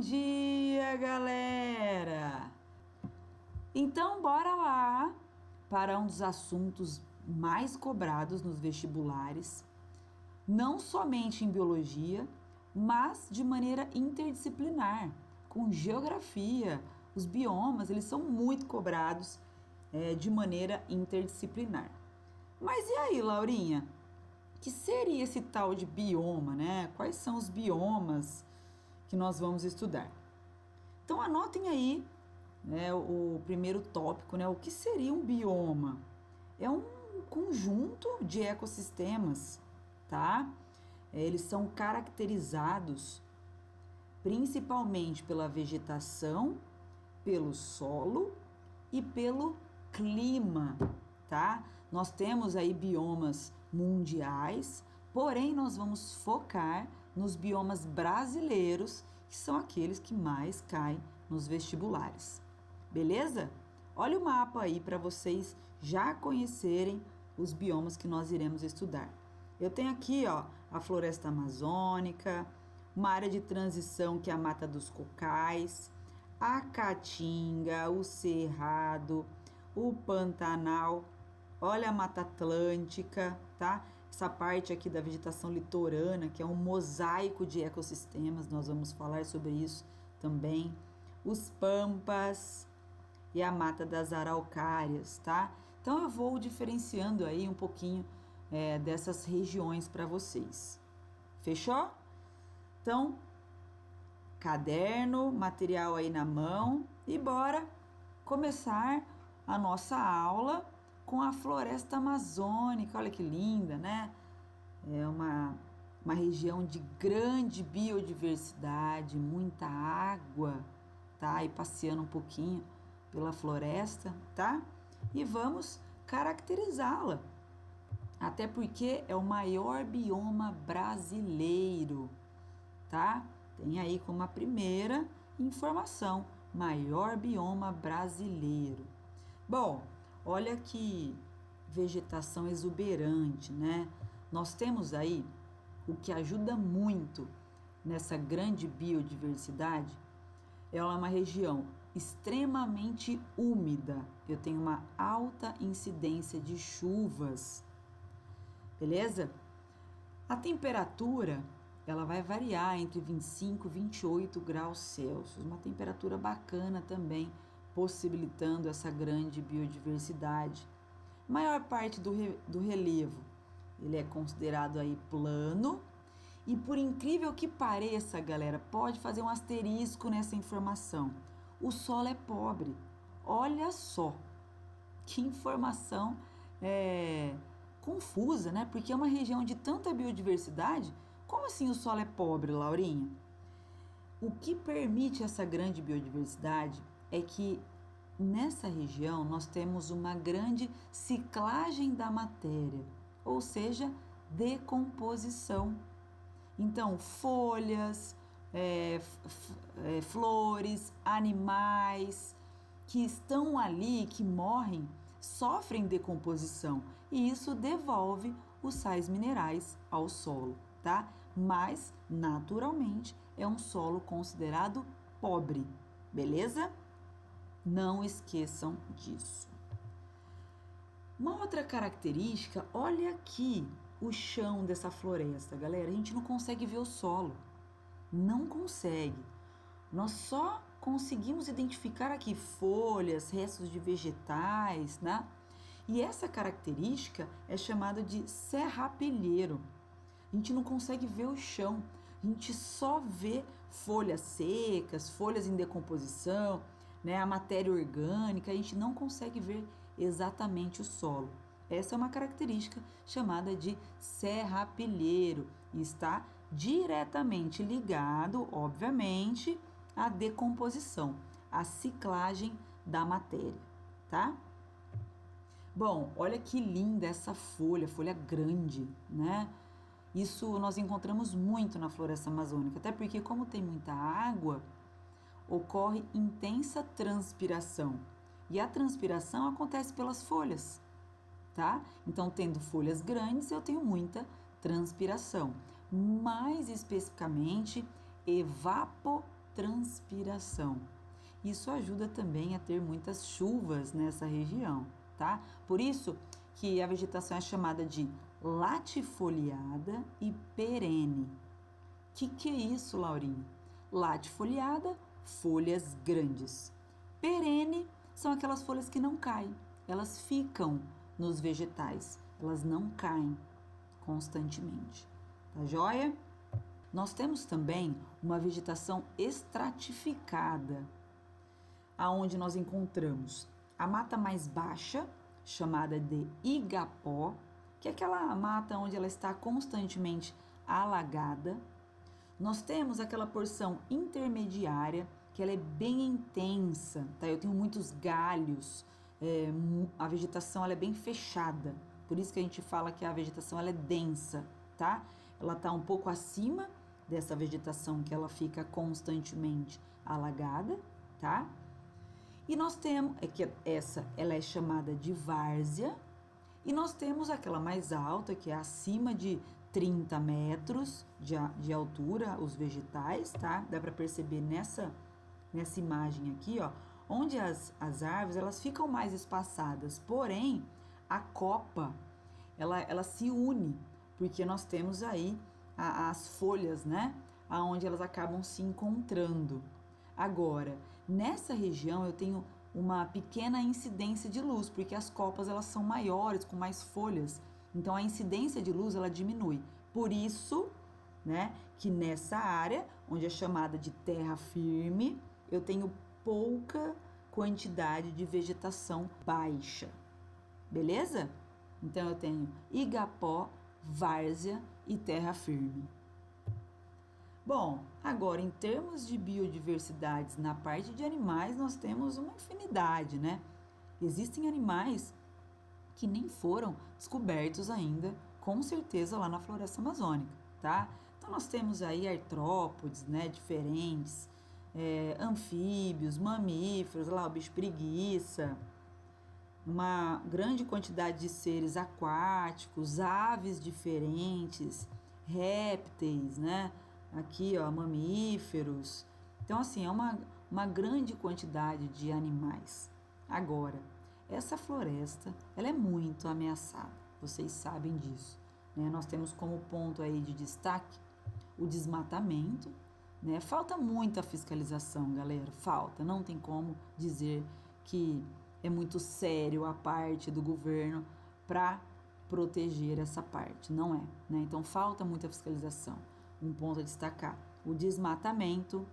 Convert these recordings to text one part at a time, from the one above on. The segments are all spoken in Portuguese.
dia, galera! Então, bora lá para um dos assuntos mais cobrados nos vestibulares, não somente em biologia, mas de maneira interdisciplinar, com geografia. Os biomas, eles são muito cobrados de maneira interdisciplinar. Mas e aí, Laurinha? Que seria esse tal de bioma, né? Quais são os biomas que nós vamos estudar? Então anotem aí, né, o primeiro tópico, né? O que seria um bioma? É um conjunto de ecossistemas, tá? Eles são caracterizados principalmente pela vegetação, pelo solo e pelo clima, tá? Nós temos aí biomas mundiais, porém nós vamos focar nos biomas brasileiros, que são aqueles que mais caem nos vestibulares. Beleza? Olha o mapa aí para vocês já conhecerem os biomas que nós iremos estudar. Eu tenho aqui, ó, a floresta amazônica, uma área de transição que é a Mata dos Cocais, a Caatinga, o Cerrado, o Pantanal, olha a Mata Atlântica, tá? Essa parte aqui da vegetação litorânea, que é um mosaico de ecossistemas, nós vamos falar sobre isso também. Os Pampas e a Mata das Araucárias, tá? Então eu vou diferenciando aí um pouquinho dessas regiões para vocês. Fechou? Então, caderno, material aí na mão e bora começar a nossa aula com a floresta amazônica. Olha que linda, né? É uma região de grande biodiversidade, muita água, tá? E passeando um pouquinho pela floresta, tá? E vamos caracterizá-la, até porque é o maior bioma brasileiro, tá? Tem aí como a primeira informação, maior bioma brasileiro. Bom, olha que vegetação exuberante, né? Nós temos aí o que ajuda muito nessa grande biodiversidade. Ela é uma região extremamente úmida. Eu tenho uma alta incidência de chuvas. Beleza? A temperatura, ela vai variar entre 25 e 28 graus Celsius. Uma temperatura bacana também, possibilitando essa grande biodiversidade. Maior parte do relevo, ele é considerado aí plano, e por incrível que pareça, galera, pode fazer um asterisco nessa informação. O solo é pobre. Olha só, que informação confusa, né? Porque é uma região de tanta biodiversidade. Como assim o solo é pobre, Laurinha? O que permite essa grande biodiversidade é que nessa região nós temos uma grande ciclagem da matéria, ou seja, decomposição. Então, folhas, flores, animais que estão ali, que morrem, sofrem decomposição e isso devolve os sais minerais ao solo, tá? Mas, naturalmente, é um solo considerado pobre, beleza? Não esqueçam disso. Uma outra característica, olha aqui o chão dessa floresta, galera. A gente não consegue ver o solo, não consegue. Nós só conseguimos identificar aqui folhas, restos de vegetais, né? E essa característica é chamada de serrapilheiro. A gente não consegue ver o chão, a gente só vê folhas secas, folhas em decomposição, né? A matéria orgânica, a gente não consegue ver exatamente o solo. Essa é uma característica chamada de serrapilheiro e está diretamente ligado, obviamente, à decomposição, à ciclagem da matéria, tá? Bom, olha que linda essa folha grande, né? Isso nós encontramos muito na floresta amazônica, até porque como tem muita água, ocorre intensa transpiração. E a transpiração acontece pelas folhas, tá? Então, tendo folhas grandes, eu tenho muita transpiração. Mais especificamente, evapotranspiração. transpiração. Isso ajuda também a ter muitas chuvas nessa região, tá? Por isso que a vegetação é chamada de latifoliada e perene. Que é isso, Laurinha? Latifoliada, folhas grandes. Perene são aquelas folhas que não caem, elas ficam nos vegetais, elas não caem constantemente. Tá joia? Nós temos também uma vegetação estratificada, aonde nós encontramos a mata mais baixa, chamada de igapó, que é aquela mata onde ela está constantemente alagada. Nós temos aquela porção intermediária, que ela é bem intensa, tá? Eu tenho muitos galhos, a vegetação ela é bem fechada, por isso que a gente fala que a vegetação ela é densa, tá? Ela está um pouco acima dessa vegetação que ela fica constantemente alagada, tá? E nós temos, ela é chamada de várzea, e nós temos aquela mais alta, que é acima de 30 metros de altura, os vegetais, tá? Dá para perceber nessa imagem aqui, ó, onde as árvores, elas ficam mais espaçadas, porém, a copa, ela se une, porque nós temos aí as folhas, né? Aonde elas acabam se encontrando. Agora, nessa região eu tenho uma pequena incidência de luz, porque as copas elas são maiores, com mais folhas, então a incidência de luz ela diminui. Por isso, né, que nessa área, onde é chamada de terra firme, eu tenho pouca quantidade de vegetação baixa. Beleza? Então eu tenho igapó, várzea e terra firme. Bom, agora em termos de biodiversidades, na parte de animais nós temos uma infinidade, né? Existem animais que nem foram descobertos ainda, com certeza lá na floresta amazônica, tá? Então nós temos aí artrópodes, né, diferentes, anfíbios, mamíferos, lá o bicho preguiça, uma grande quantidade de seres aquáticos, aves diferentes, répteis, né? Aqui, ó, mamíferos. Então, assim, é uma grande quantidade de animais. Agora, essa floresta, ela é muito ameaçada. Vocês sabem disso, né? Nós temos como ponto aí de destaque o desmatamento, né? Falta muita fiscalização, galera. Falta. Não tem como dizer que é muito sério a parte do governo para proteger essa parte. Não é, né? Então, falta muita fiscalização. Um ponto a destacar: o desmatamento,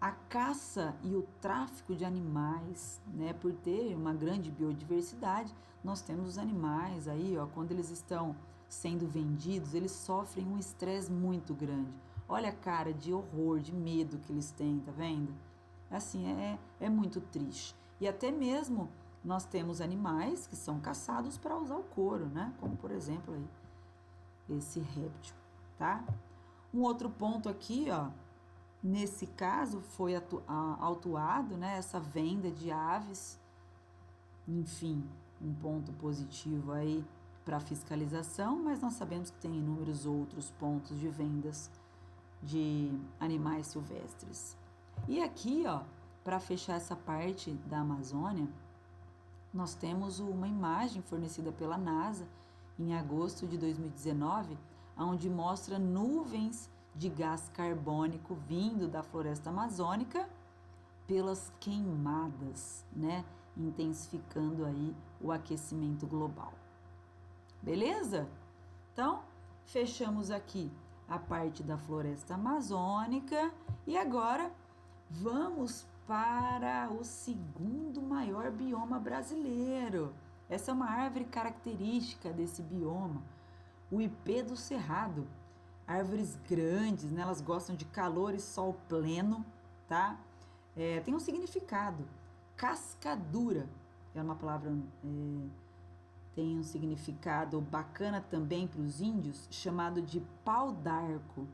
a caça e o tráfico de animais, né? Por ter uma grande biodiversidade, nós temos os animais aí, ó, quando eles estão sendo vendidos, eles sofrem um estresse muito grande. Olha a cara de horror, de medo que eles têm, tá vendo? Assim, é muito triste. E até mesmo nós temos animais que são caçados para usar o couro, né? Como, por exemplo, aí, esse réptil, tá? Um outro ponto aqui, ó, nesse caso foi autuado, né, essa venda de aves, enfim, um ponto positivo aí para fiscalização, mas nós sabemos que tem inúmeros outros pontos de vendas de animais silvestres. E aqui, ó, para fechar essa parte da Amazônia, nós temos uma imagem fornecida pela NASA em agosto de 2019, onde mostra nuvens de gás carbônico vindo da floresta amazônica pelas queimadas, né? Intensificando aí o aquecimento global. Beleza? Então, fechamos aqui a parte da floresta amazônica e agora vamos para o segundo maior bioma brasileiro. Essa é uma árvore característica desse bioma, o ipê do cerrado. Árvores grandes, né? Elas gostam de calor e sol pleno, tá? Tem um significado. Cascadura é uma palavra, tem um significado bacana também para os índios, chamado de pau d'arco.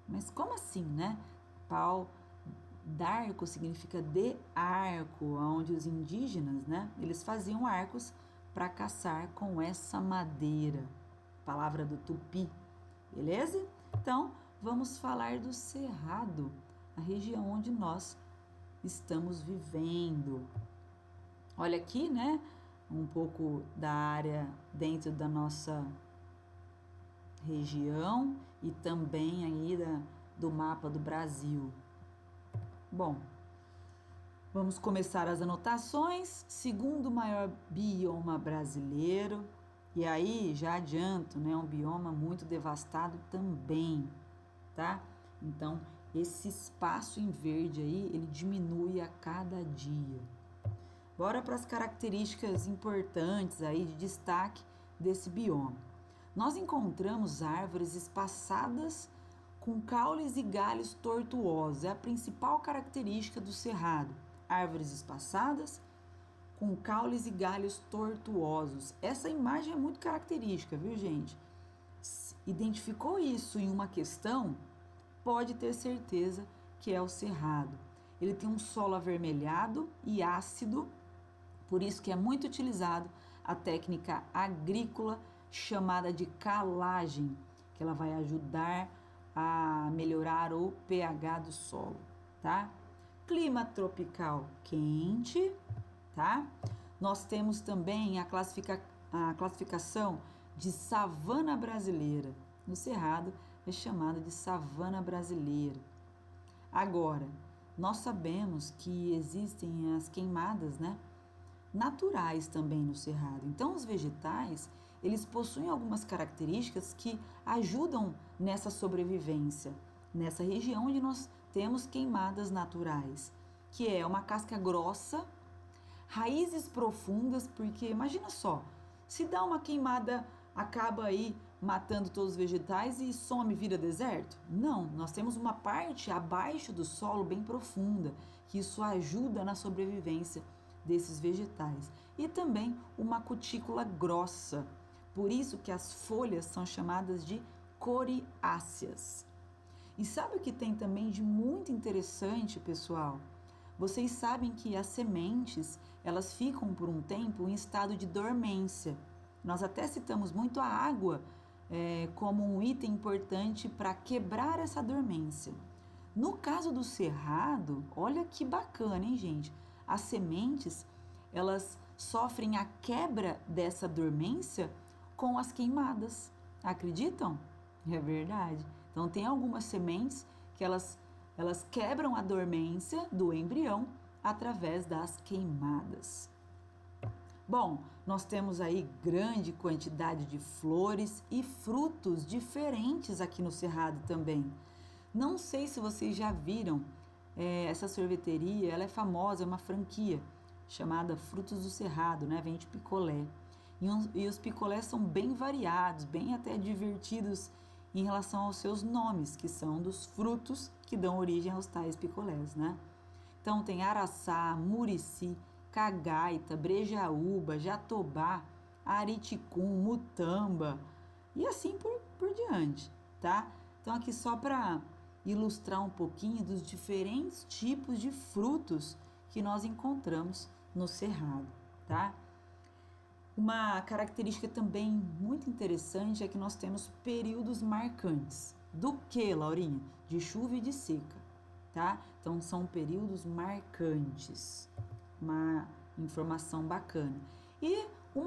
Mas como assim, né? Pau d'arco significa de arco, onde os indígenas, né? Eles faziam arcos para caçar com essa madeira. Palavra do Tupi. Beleza? Então, vamos falar do cerrado. a região onde nós estamos vivendo. Olha aqui, né? Um pouco da área dentro da nossa região e também aí do mapa do Brasil. Bom, vamos começar as anotações. Segundo maior bioma brasileiro, e aí já adianto, né? Um bioma muito devastado também, tá? Então, esse espaço em verde aí, ele diminui a cada dia. Bora para as características importantes aí de destaque desse bioma. Nós encontramos árvores espaçadas com caules e galhos tortuosos. É a principal característica do cerrado. Árvores espaçadas com caules e galhos tortuosos. Essa imagem é muito característica, viu, gente? Identificou isso em uma questão, pode ter certeza que é o cerrado. Ele tem um solo avermelhado e ácido, por isso que é muito utilizado a técnica agrícola chamada de calagem, que ela vai ajudar a melhorar o pH do solo, tá? Clima tropical quente, tá? Nós temos também a classificação de savana brasileira. No cerrado é chamada de savana brasileira. Agora, nós sabemos que existem as queimadas, né, naturais também no cerrado. Então, os vegetais, eles possuem algumas características que ajudam nessa sobrevivência, nessa região onde nós temos queimadas naturais, que é uma casca grossa, raízes profundas, porque imagina só, se dá uma queimada, acaba aí matando todos os vegetais e some, vira deserto? Não, nós temos uma parte abaixo do solo bem profunda, que isso ajuda na sobrevivência desses vegetais. E também uma cutícula grossa, por isso que as folhas são chamadas de coriáceas. E sabe o que tem também de muito interessante, pessoal? Vocês sabem que as sementes, elas ficam por um tempo em estado de dormência. Nós até citamos muito a água como um item importante para quebrar essa dormência. No caso do cerrado, olha que bacana, hein, gente? As sementes, elas sofrem a quebra dessa dormência com as queimadas. Acreditam? É verdade. Então, tem algumas sementes que elas quebram a dormência do embrião através das queimadas. Bom, nós temos aí grande quantidade de flores e frutos diferentes aqui no cerrado também. Não sei se vocês já viram essa sorveteria, ela é famosa, é uma franquia chamada Frutos do Cerrado, né? Vende picolé. E os picolés são bem variados, bem até divertidos em relação aos seus nomes, que são dos frutos que dão origem aos tais picolés, né? Então tem araçá, murici, cagaita, brejaúba, jatobá, ariticum, mutamba e assim por diante, tá? Então aqui só para ilustrar um pouquinho dos diferentes tipos de frutos que nós encontramos no cerrado, tá? Uma característica também muito interessante é que nós temos períodos marcantes. Do que, Laurinha? De chuva e de seca, tá? Então são períodos marcantes. Uma informação bacana. E um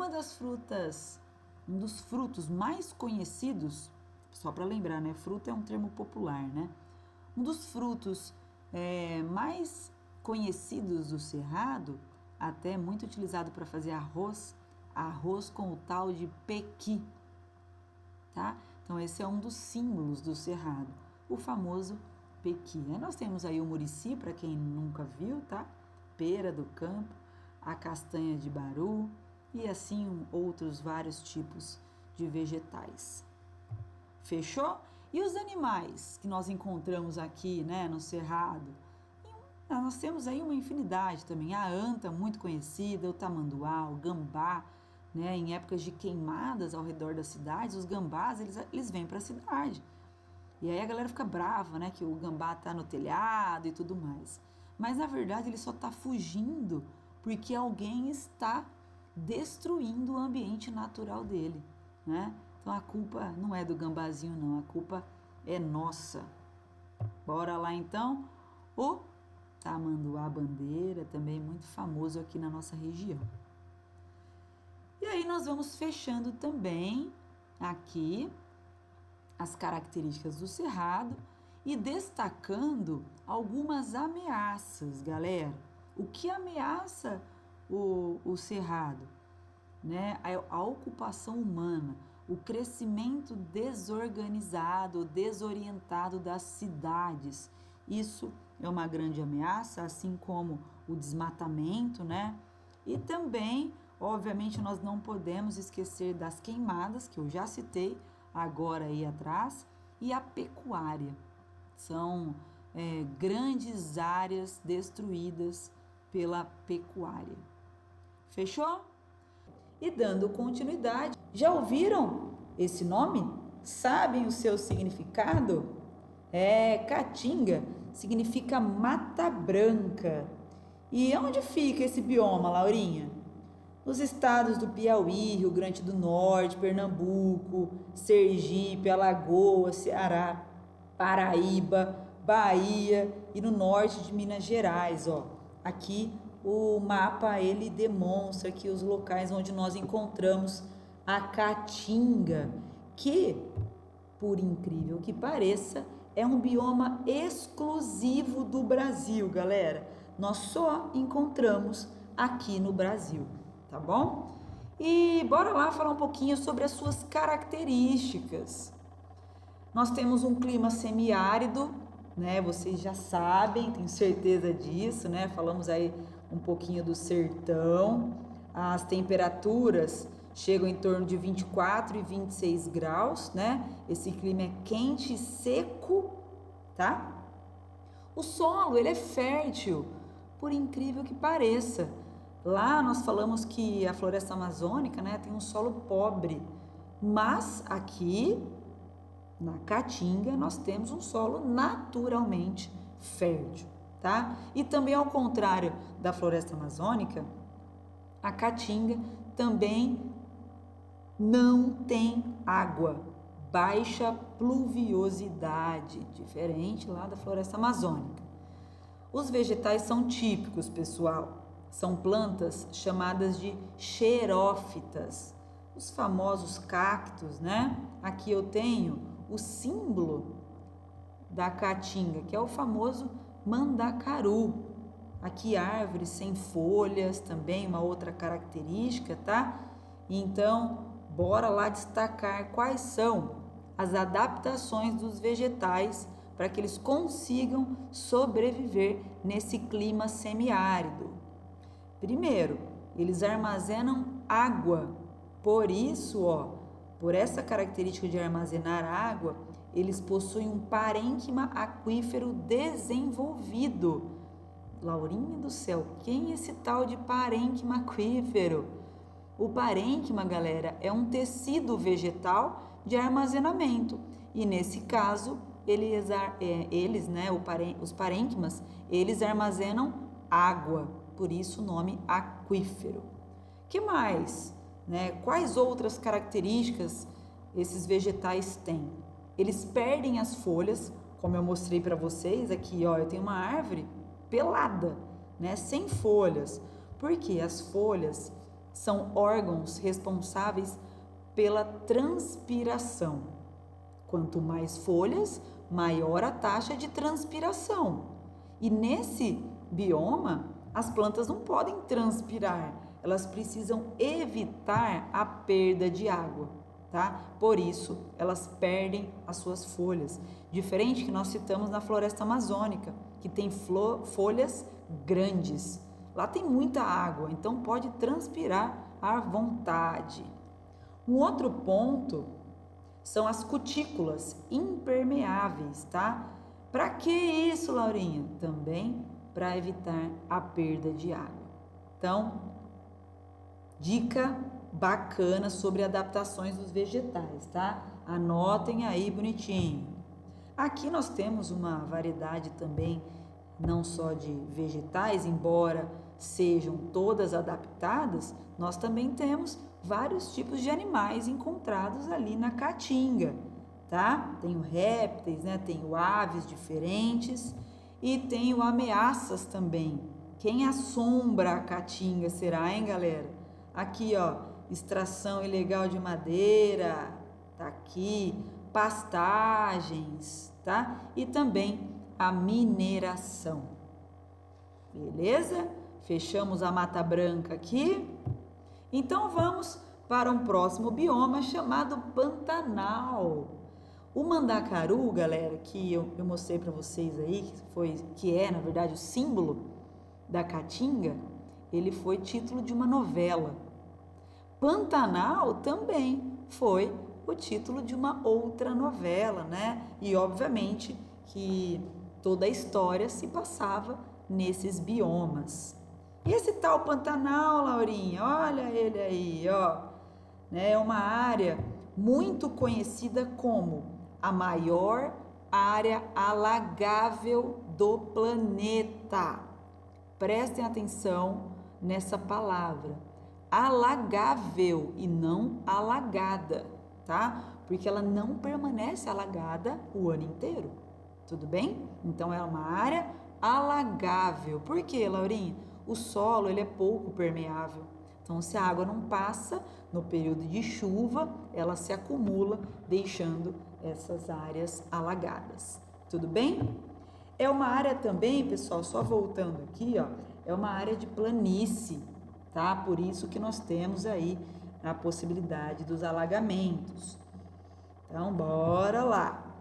dos frutos mais conhecidos, só para lembrar, né? Fruta é um termo popular, né? Um dos frutos mais conhecidos do cerrado, até muito utilizado para fazer arroz com o tal de pequi, tá? Então esse é um dos símbolos do cerrado, o famoso pequi. Nós temos aí o murici, para quem nunca viu, tá? Pera do campo, a castanha de baru e assim outros vários tipos de vegetais. Fechou? E os animais que nós encontramos aqui, né, no cerrado? Nós temos aí uma infinidade também. A anta, muito conhecida, o tamanduá, o gambá, né? Em épocas de queimadas ao redor das cidades, os gambás, eles vêm para a cidade. E aí a galera fica brava, né? Que o gambá tá no telhado e tudo mais. Mas, na verdade, ele só está fugindo porque alguém está destruindo o ambiente natural dele, né? Então, a culpa não é do gambazinho, não. A culpa é nossa. Bora lá, então? O tamanduá-bandeira, também muito famoso aqui na nossa região. E aí nós vamos fechando também aqui as características do cerrado e destacando algumas ameaças, galera. O que ameaça o cerrado? Né? A ocupação humana, o crescimento desorganizado, desorientado das cidades. Isso é uma grande ameaça, assim como o desmatamento, né? E também, obviamente, nós não podemos esquecer das queimadas, que eu já citei agora aí atrás, e a pecuária. São grandes áreas destruídas pela pecuária. Fechou? E dando continuidade, já ouviram esse nome? Sabem o seu significado? Caatinga significa Mata Branca. E onde fica esse bioma, Laurinha? Nos estados do Piauí, Rio Grande do Norte, Pernambuco, Sergipe, Alagoas, Ceará, Paraíba, Bahia e no norte de Minas Gerais, ó. Aqui o mapa ele demonstra aqui os locais onde nós encontramos a caatinga, que, por incrível que pareça, é um bioma exclusivo do Brasil, galera. Nós só encontramos aqui no Brasil, tá bom? E bora lá falar um pouquinho sobre as suas características. Nós temos um clima semiárido, né? Vocês já sabem, tenho certeza disso, né? Falamos aí um pouquinho do sertão. As temperaturas chegam em torno de 24 e 26 graus, né? Esse clima é quente e seco, tá? O solo, ele é fértil, por incrível que pareça. Lá nós falamos que a floresta amazônica, né, tem um solo pobre, mas aqui na Caatinga nós temos um solo naturalmente fértil, tá? E também ao contrário da floresta amazônica, a Caatinga também não tem água, baixa pluviosidade, diferente lá da floresta amazônica. Os vegetais são típicos, pessoal. São plantas chamadas de xerófitas, os famosos cactos, né? Aqui eu tenho o símbolo da Caatinga, que é o famoso mandacaru. Aqui árvores sem folhas, também uma outra característica, tá? Então, bora lá destacar quais são as adaptações dos vegetais para que eles consigam sobreviver nesse clima semiárido. Primeiro, eles armazenam água. Por isso, por essa característica de armazenar água, eles possuem um parênquima aquífero desenvolvido. Laurinha do céu, quem é esse tal de parênquima aquífero? O parênquima, galera, é um tecido vegetal de armazenamento. E nesse caso, os parênquimas, eles armazenam água. Por isso o nome aquífero. Que mais? Quais outras características esses vegetais têm? Eles perdem as folhas, como eu mostrei para vocês aqui, eu tenho uma árvore pelada, sem folhas, porque as folhas são órgãos responsáveis pela transpiração. Quanto mais folhas, maior a taxa de transpiração. E nesse bioma, as plantas não podem transpirar, elas precisam evitar a perda de água, tá? Por isso, elas perdem as suas folhas. Diferente que nós citamos na floresta amazônica, que tem folhas grandes. Lá tem muita água, então pode transpirar à vontade. Um outro ponto são as cutículas impermeáveis, tá? Para que isso, Laurinha? Também para evitar a perda de água. Então, dica bacana sobre adaptações dos vegetais, tá? Anotem aí bonitinho. Aqui nós temos uma variedade também, não só de vegetais, embora sejam todas adaptadas, nós também temos vários tipos de animais encontrados ali na Caatinga, tá? Tenho répteis, tenho aves diferentes. E tenho ameaças também. Quem assombra a caatinga será, hein, galera? Aqui, ó, extração ilegal de madeira, tá aqui, pastagens, tá? E também a mineração. Beleza? Fechamos a Mata Branca aqui. Então vamos para um próximo bioma chamado Pantanal. O Mandacaru, galera, que eu mostrei para vocês aí, que é, na verdade, o símbolo da caatinga, ele foi título de uma novela. Pantanal também foi o título de uma outra novela, né? E, obviamente, que toda a história se passava nesses biomas. E esse tal Pantanal, Laurinha, olha ele aí, ó, né? É uma área muito conhecida como a maior área alagável do planeta. Prestem atenção nessa palavra, alagável e não alagada, tá? Porque ela não permanece alagada o ano inteiro, tudo bem? Então é uma área alagável. Por quê, Laurinha? O solo ele é pouco permeável. Então, se a água não passa no período de chuva, ela se acumula, deixando essas áreas alagadas. Tudo bem? É uma área também, pessoal, só voltando aqui, ó, é uma área de planície, tá? Por isso que nós temos aí a possibilidade dos alagamentos. Então, bora lá.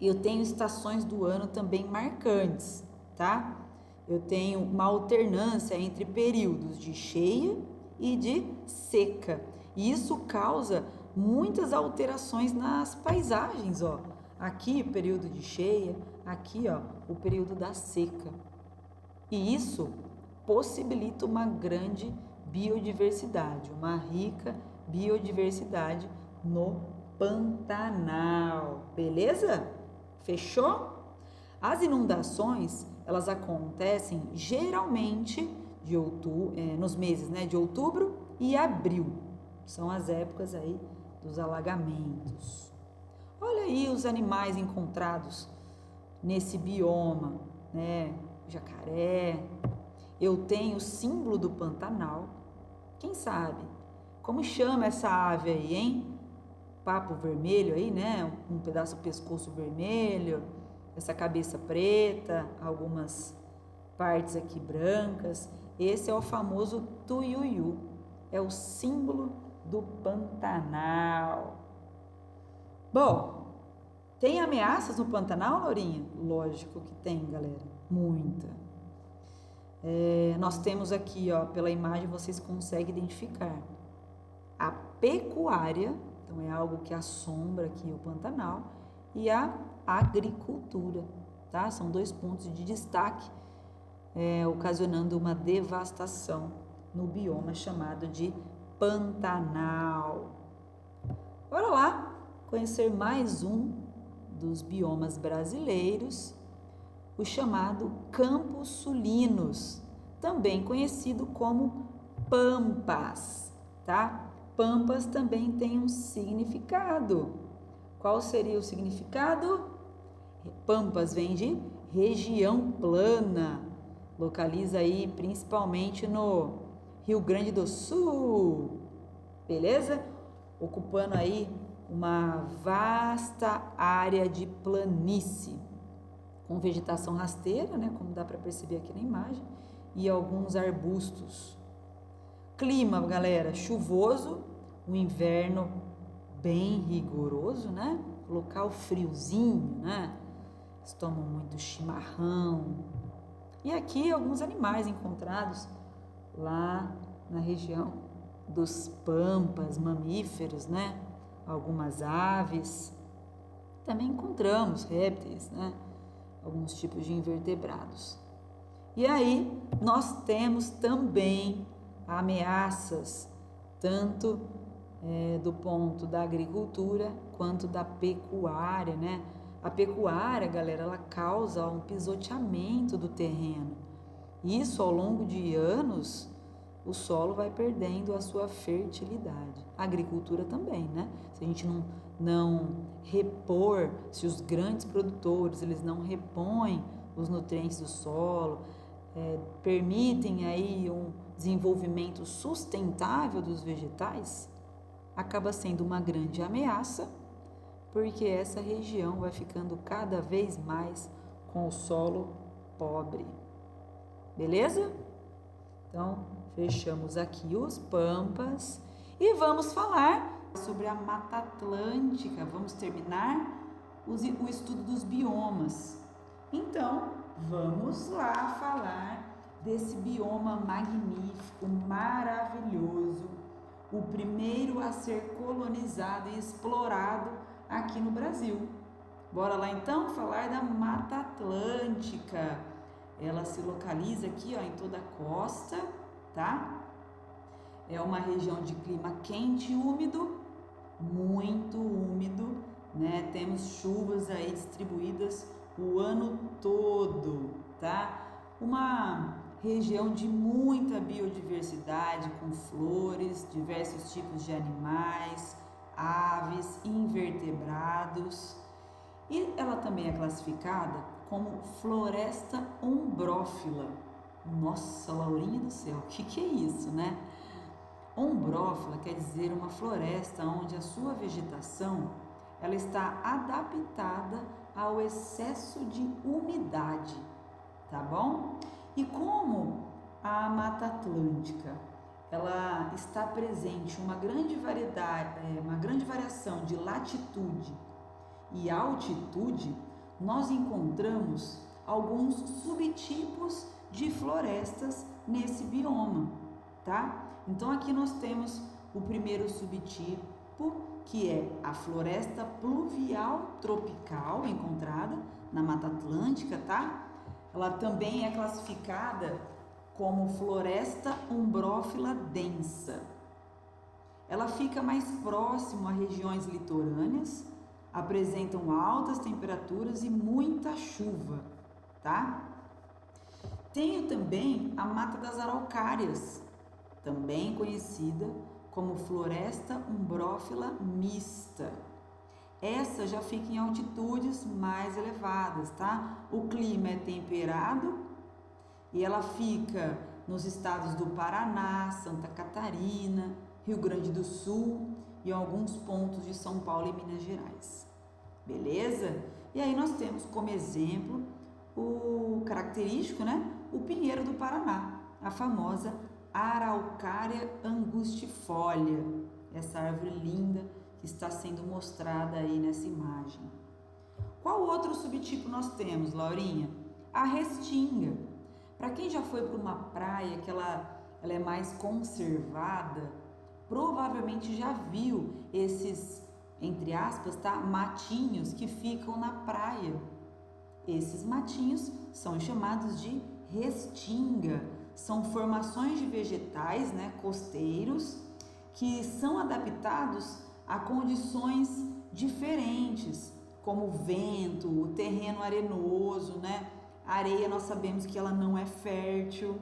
Eu tenho estações do ano também marcantes, tá? Eu tenho uma alternância entre períodos de cheia e de seca. E isso causa muitas alterações nas paisagens, ó. Aqui, período de cheia, aqui, ó, o período da seca. E isso possibilita uma grande biodiversidade, uma rica biodiversidade no Pantanal. Beleza? Fechou? As inundações, elas acontecem geralmente nos meses, né, de outubro e abril. São as épocas aí dos alagamentos. Olha aí os animais encontrados nesse bioma, né? Jacaré. Eu tenho o símbolo do Pantanal. Quem sabe? Como chama essa ave aí, hein? Papo vermelho aí, né? Um pedaço do pescoço vermelho, essa cabeça preta, algumas partes aqui brancas. Esse é o famoso tuiuiu. É o símbolo do Pantanal. Bom, tem ameaças no Pantanal, Laurinha? Lógico que tem, galera. Muita. Nós temos aqui, ó, pela imagem vocês conseguem identificar a pecuária, então é algo que assombra aqui o Pantanal, e a agricultura, tá? São dois pontos de destaque, ocasionando uma devastação no bioma chamado de Pantanal. Bora lá conhecer mais um dos biomas brasileiros, o chamado Campos Sulinos, também conhecido como Pampas, tá? Pampas também tem um significado. Qual seria o significado? Pampas vem de região plana, localiza aí principalmente no Rio Grande do Sul, beleza? Ocupando aí uma vasta área de planície, com vegetação rasteira, né, como dá para perceber aqui na imagem, e alguns arbustos. Clima, galera, chuvoso, um inverno bem rigoroso, né? Local friozinho, né? Eles tomam muito chimarrão. E aqui alguns animais encontrados lá na região dos pampas, mamíferos, né? Algumas aves. Também encontramos répteis, né? Alguns tipos de invertebrados. E aí nós temos também ameaças, tanto do ponto da agricultura quanto da pecuária, né? A pecuária, galera, ela causa um pisoteamento do terreno. Isso, ao longo de anos, o solo vai perdendo a sua fertilidade. A agricultura também, né? Se a gente não repor, se os grandes produtores eles não repõem os nutrientes do solo, permitem aí um desenvolvimento sustentável dos vegetais, acaba sendo uma grande ameaça, porque essa região vai ficando cada vez mais com o solo pobre. Beleza? Então, fechamos aqui os pampas e vamos falar sobre a Mata Atlântica. Vamos terminar o estudo dos biomas. Então, vamos lá falar desse bioma magnífico, maravilhoso, o primeiro a ser colonizado e explorado aqui no Brasil. Bora lá então falar da Mata Atlântica. Ela se localiza aqui, ó, em toda a costa, tá? É uma região de clima quente e úmido, muito úmido, né? Temos chuvas aí distribuídas o ano todo, tá? Uma região de muita biodiversidade, com flores, diversos tipos de animais, aves, invertebrados. E ela também é classificada como floresta ombrófila. Nossa, Laurinha do céu, o que é isso, né? Ombrófila quer dizer uma floresta onde a sua vegetação ela está adaptada ao excesso de umidade, tá bom? E como a Mata Atlântica ela está presente uma grande variação de latitude e altitude, nós encontramos alguns subtipos de florestas nesse bioma, tá? Então aqui nós temos o primeiro subtipo, que é a floresta pluvial tropical encontrada na Mata Atlântica, tá? Ela também é classificada como floresta ombrófila densa. Ela fica mais próximo a regiões litorâneas, apresentam altas temperaturas e muita chuva, tá? Tenho também a Mata das Araucárias, também conhecida como floresta ombrófila mista. Essa já fica em altitudes mais elevadas, tá? O clima é temperado e ela fica nos estados do Paraná, Santa Catarina, Rio Grande do Sul e alguns pontos de São Paulo e Minas Gerais. Beleza? E aí nós temos como exemplo o característico, né? O pinheiro do Paraná, a famosa Araucária angustifolia, essa árvore linda que está sendo mostrada aí nessa imagem. Qual outro subtipo nós temos, Laurinha? A restinga. Para quem já foi para uma praia que ela é mais conservada, provavelmente já viu esses, entre aspas, tá, matinhos que ficam na praia. Esses matinhos são chamados de restinga. São formações de vegetais, né, costeiros, que são adaptados a condições diferentes, como o vento, o terreno arenoso, né? A areia nós sabemos que ela não é fértil,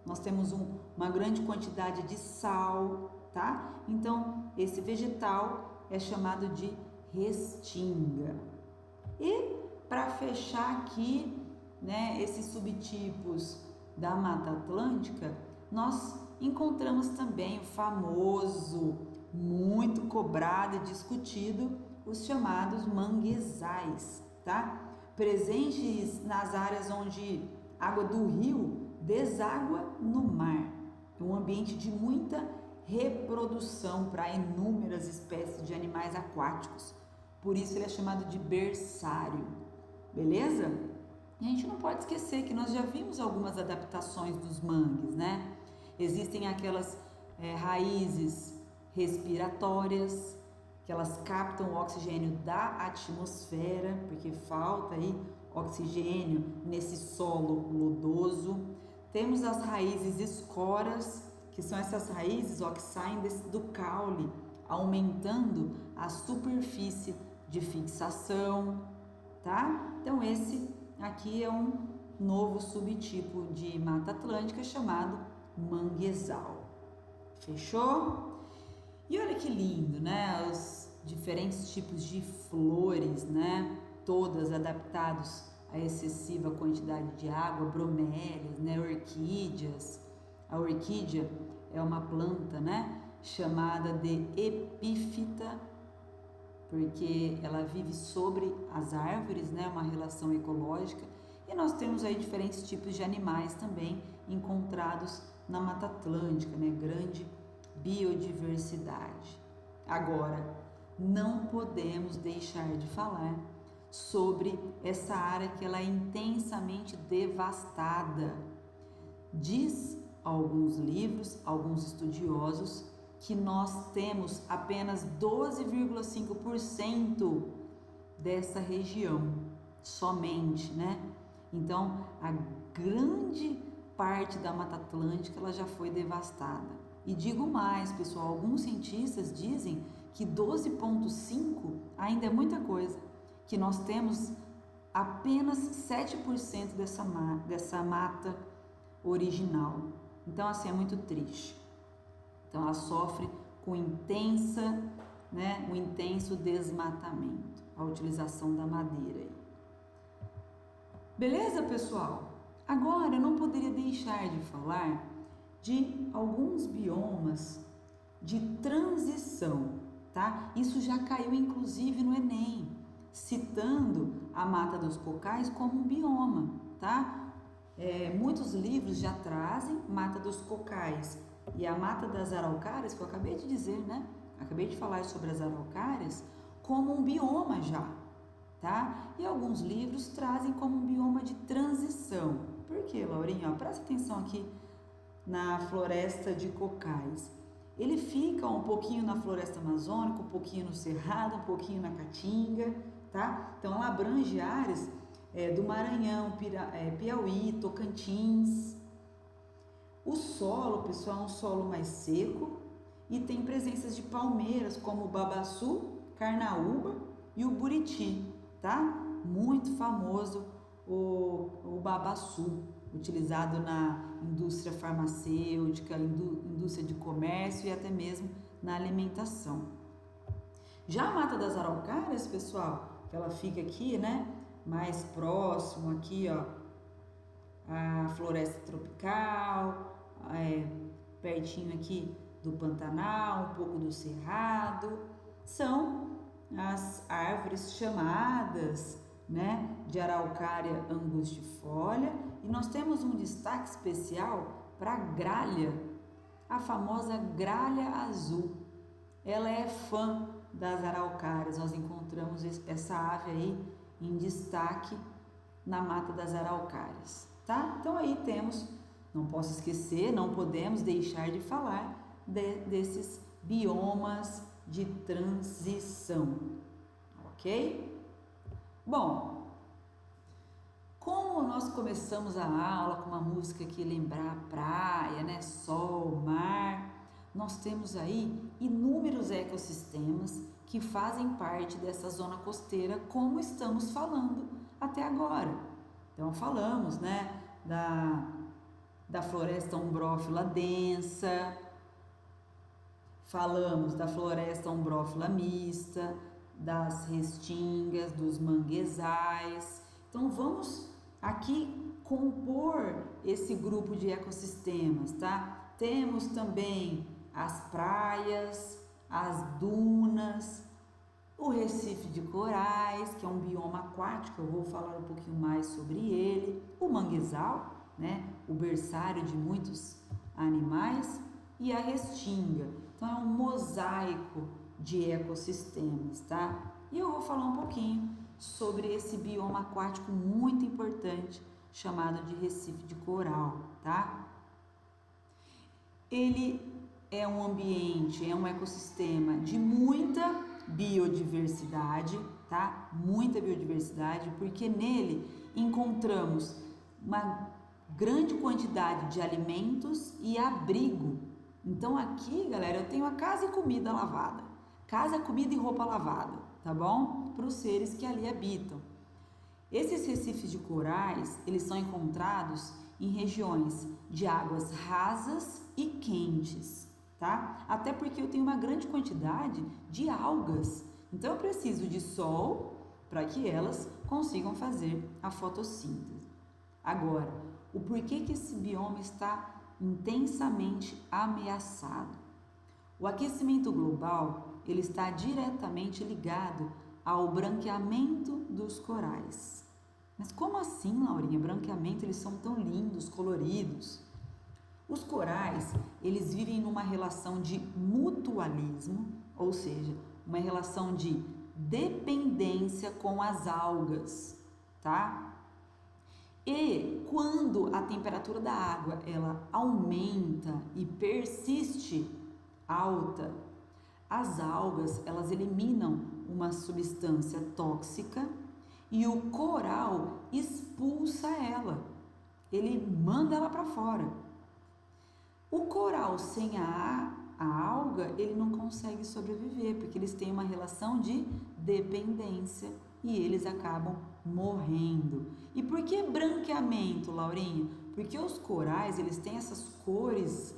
nós temos uma grande quantidade de sal, tá? Então, esse vegetal é chamado de restinga. E para fechar aqui, né, esses subtipos da Mata Atlântica, nós encontramos também o famoso, muito cobrado e discutido, os chamados manguezais, tá? Presentes nas áreas onde a água do rio deságua no mar. É um ambiente de muita reprodução para inúmeras espécies de animais aquáticos. Por isso ele é chamado de berçário. Beleza? E a gente não pode esquecer que nós já vimos algumas adaptações dos mangues, né? Existem aquelas raízes respiratórias, que elas captam o oxigênio da atmosfera, porque falta aí oxigênio nesse solo lodoso. Temos as raízes escoras, que são essas raízes que saem do caule, aumentando a superfície de fixação, tá? Então esse aqui é um novo subtipo de Mata Atlântica chamado manguezal. Fechou? E olha que lindo, né? Os diferentes tipos de flores, né? Todas adaptados a excessiva quantidade de água, bromélias, né, orquídeas. A orquídea é uma planta, né, chamada de epífita, porque ela vive sobre as árvores, né, uma relação ecológica. E nós temos aí diferentes tipos de animais também encontrados na Mata Atlântica, né, grande biodiversidade. Agora, não podemos deixar de falar sobre essa área que ela é intensamente devastada. Diz alguns livros, alguns estudiosos, que nós temos apenas 12,5% dessa região, somente, né? Então, a grande parte da Mata Atlântica ela já foi devastada. E digo mais, pessoal, alguns cientistas dizem que 12,5% ainda é muita coisa, que nós temos apenas 7% dessa mata original. Então, assim, é muito triste. Então, ela sofre com um intenso desmatamento, a utilização da madeira aí. Beleza, pessoal? Agora, eu não poderia deixar de falar de alguns biomas de transição, tá? Isso já caiu, inclusive, no Enem, citando a Mata dos Cocais como um bioma, tá? Muitos livros já trazem Mata dos Cocais e a Mata das Araucárias, que eu acabei de dizer, né? Acabei de falar sobre as araucárias como um bioma já, tá? E alguns livros trazem como um bioma de transição. Por quê, Laurinha? Presta atenção aqui na Floresta de Cocais. Ele fica um pouquinho na Floresta Amazônica, um pouquinho no Cerrado, um pouquinho na Caatinga, tá? Então, ela abrange áreas do Maranhão, Piauí, Tocantins. O solo, pessoal, é um solo mais seco e tem presenças de palmeiras como o babaçu, carnaúba e o buriti, tá? Muito famoso o babaçu, utilizado na indústria farmacêutica, indústria de comércio e até mesmo na alimentação. Já a Mata das Araucárias, pessoal, que ela fica aqui, né, mais próximo aqui, ó, a floresta tropical, pertinho aqui do Pantanal, um pouco do Cerrado, são as árvores chamadas, né, de Araucária angustifolia, e nós temos um destaque especial para a gralha, a famosa gralha azul. Ela é fã das araucárias, nós encontramos essa ave aí em destaque na Mata das Araucárias, tá? Então aí temos, não posso esquecer, não podemos deixar de falar desses biomas de transição, ok? Bom, como nós começamos a aula com uma música que lembrar a praia, né, sol, mar, nós temos aí inúmeros ecossistemas que fazem parte dessa zona costeira, como estamos falando até agora. Então falamos, né, da floresta umbrófila densa, falamos da floresta umbrófila mista, das restingas, dos manguezais. Então vamos aqui compor esse grupo de ecossistemas, tá? Temos também as praias, as dunas, o recife de corais, que é um bioma aquático, eu vou falar um pouquinho mais sobre ele, o manguezal, né, o berçário de muitos animais, e a restinga. Então é um mosaico de ecossistemas, tá? E eu vou falar um pouquinho sobre esse bioma aquático muito importante chamado de recife de coral, tá? Ele é um ambiente, é um ecossistema de muita biodiversidade, tá? Muita biodiversidade, porque nele encontramos uma grande quantidade de alimentos e abrigo. Então aqui, galera, eu tenho a casa e comida lavada, casa, comida e roupa lavada, tá bom? Para os seres que ali habitam. Esses recifes de corais, eles são encontrados em regiões de águas rasas e quentes, tá? Até porque eu tenho uma grande quantidade de algas, então eu preciso de sol para que elas consigam fazer a fotossíntese. Agora, o porquê que esse bioma está intensamente ameaçado? O aquecimento global, ele está diretamente ligado ao branqueamento dos corais. Mas como assim, Laurinha? Branqueamento, eles são tão lindos, coloridos. Os corais, eles vivem numa relação de mutualismo, ou seja, uma relação de dependência com as algas, tá? E quando a temperatura da água ela aumenta e persiste alta, as algas elas eliminam uma substância tóxica e o coral expulsa ela, ele manda ela para fora. O coral sem a alga, ele não consegue sobreviver, porque eles têm uma relação de dependência e eles acabam morrendo. E por que branqueamento, Laurinha? Porque os corais, eles têm essas cores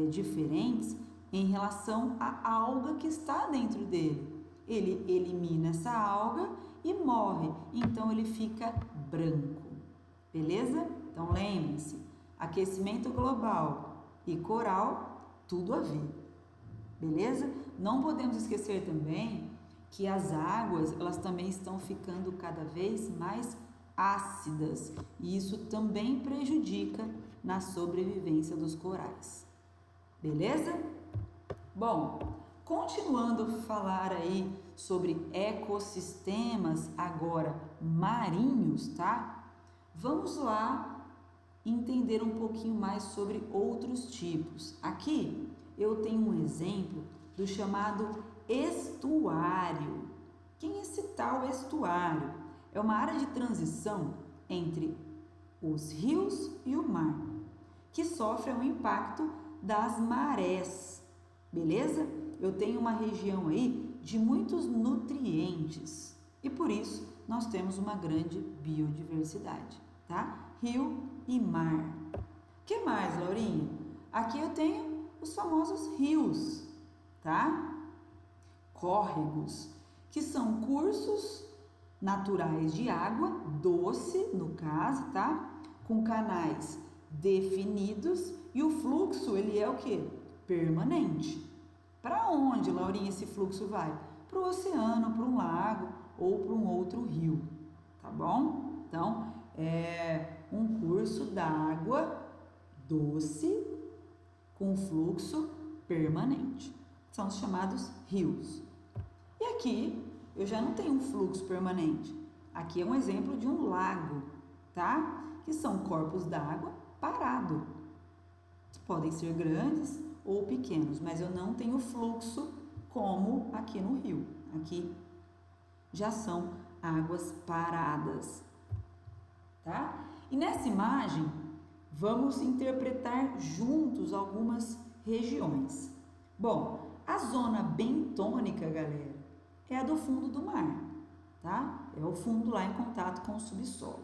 diferentes em relação à alga que está dentro dele. Ele elimina essa alga e morre, então ele fica branco, beleza? Então lembre-se, aquecimento global e coral, tudo a ver, beleza? Não podemos esquecer também que as águas, elas também estão ficando cada vez mais ácidas e isso também prejudica na sobrevivência dos corais, beleza? Bom, continuando a falar aí sobre ecossistemas agora marinhos, tá? Vamos lá entender um pouquinho mais sobre outros tipos. Aqui eu tenho um exemplo do chamado estuário. Quem é esse tal estuário? É uma área de transição entre os rios e o mar, que sofre o impacto das marés, beleza? Eu tenho uma região aí de muitos nutrientes e por isso nós temos uma grande biodiversidade, tá? Rio e mar. O que mais, Laurinha? Aqui eu tenho os famosos rios, tá? Córregos, que são cursos naturais de água, doce no caso, tá? Com canais definidos e o fluxo, ele é o quê? Permanente. Para onde, Laurinha, esse fluxo vai? Para o oceano, para um lago ou para um outro rio, tá bom? Então, é um curso d'água doce com fluxo permanente. São os chamados rios. E aqui eu já não tenho um fluxo permanente. Aqui é um exemplo de um lago, tá? Que são corpos d'água parado. Podem ser grandes ou pequenos, mas eu não tenho fluxo como aqui no rio. Aqui já são águas paradas, tá? E nessa imagem vamos interpretar juntos algumas regiões. Bom, a zona bentônica, galera, é a do fundo do mar, tá? É o fundo lá em contato com o subsolo.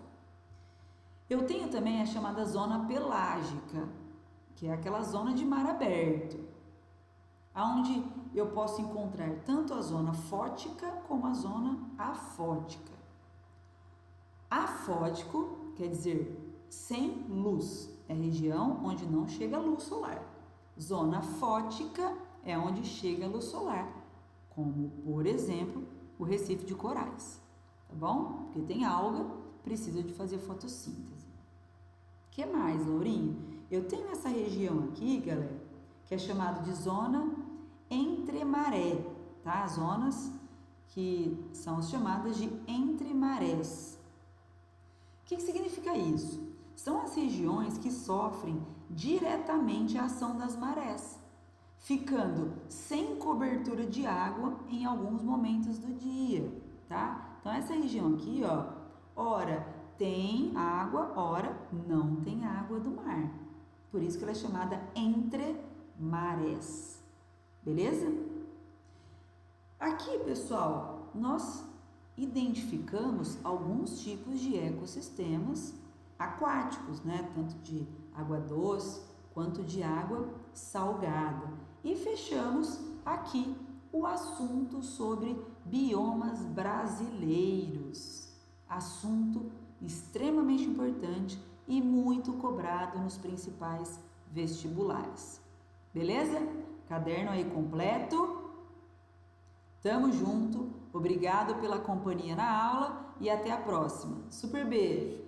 Eu tenho também a chamada zona pelágica, que é aquela zona de mar aberto, onde eu posso encontrar tanto a zona fótica como a zona afótica. Afótico quer dizer sem luz, é a região onde não chega a luz solar. Zona fótica é onde chega a luz solar, como, por exemplo, o Recife de Corais, tá bom? Porque tem alga, precisa de fazer fotossíntese. O que mais, Laurinha? Eu tenho essa região aqui, galera, que é chamada de zona entremaré, tá? Zonas que são chamadas de entremarés. O que significa isso? São as regiões que sofrem diretamente a ação das marés, ficando sem cobertura de água em alguns momentos do dia, tá? Então essa região aqui, ó, ora tem água, ora não tem água do mar. Por isso que ela é chamada entre marés. Beleza? Aqui, pessoal, nós identificamos alguns tipos de ecossistemas aquáticos, né? Tanto de água doce quanto de água salgada. E fechamos aqui o assunto sobre biomas brasileiros. Assunto extremamente importante e muito cobrado nos principais vestibulares. Beleza? Caderno aí completo. Tamo junto. Obrigado pela companhia na aula e até a próxima. Super beijo!